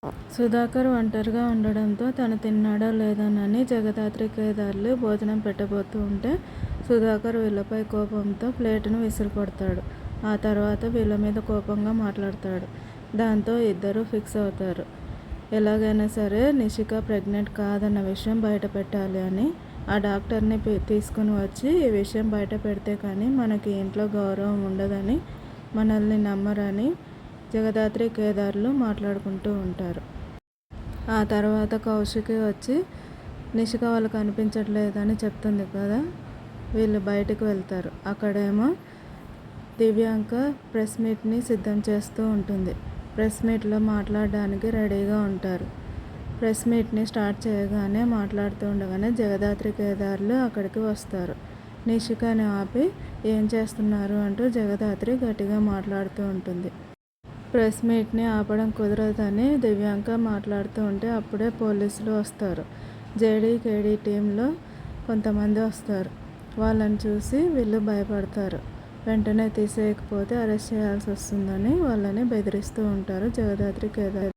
సుధాకర్ ఒంటరిగా ఉండడంతో తను తిన్నాడో లేదోనని జగదాత్రి కేదార్లు భోజనం పెట్టబోతూ ఉంటే సుధాకర్ వీళ్ళపై కోపంతో ప్లేటును విసిరికొడతాడు. ఆ తర్వాత వీళ్ళ మీద కోపంగా మాట్లాడతాడు. దాంతో ఇద్దరూ ఫిక్స్ అవుతారు. ఎలాగైనా సరే నిషిక ప్రెగ్నెంట్ కాదన్న విషయం బయట పెట్టాలి అని ఆ డాక్టర్ని తీసుకుని వచ్చి ఈ విషయం బయట పెడితే కానీ మనకి ఇంట్లో గౌరవం ఉండదని, మనల్ని నమ్మరని జగదాత్రి కేదార్లు మాట్లాడుకుంటూ ఉంటారు. ఆ తర్వాత కౌశికి వచ్చి నిషిక వాళ్ళు కనిపించట్లేదని చెప్తుంది కదా. వీళ్ళు బయటకు వెళ్తారు. అక్కడేమో దివ్యాంక ప్రెస్ మీట్ని సిద్ధం చేస్తూ ఉంటుంది. ప్రెస్ మీట్లో మాట్లాడడానికి రెడీగా ఉంటారు. ప్రెస్ మీట్ని స్టార్ట్ చేయగానే మాట్లాడుతూ ఉండగానే జగదాత్రి కేదార్లు అక్కడికి వస్తారు. నిషికని ఆపి ఏం చేస్తున్నారు అంటూ జగదాత్రి గట్టిగా మాట్లాడుతూ ఉంటుంది. ప్రెస్ మీట్ని ఆపడం కుదరదని దివ్యాంక మాట్లాడుతూ ఉంటే అప్పుడే పోలీసులు వస్తారు. జేడీ-కేడీ టీంలో కొంతమంది వస్తారు. వాళ్ళని చూసి వీళ్ళు భయపడతారు. వెంటనే తీసేయకపోతే అరెస్ట్ చేయాల్సి వస్తుందని వాళ్ళని బెదిరిస్తూ ఉంటారు జగదాత్రి కేదార్.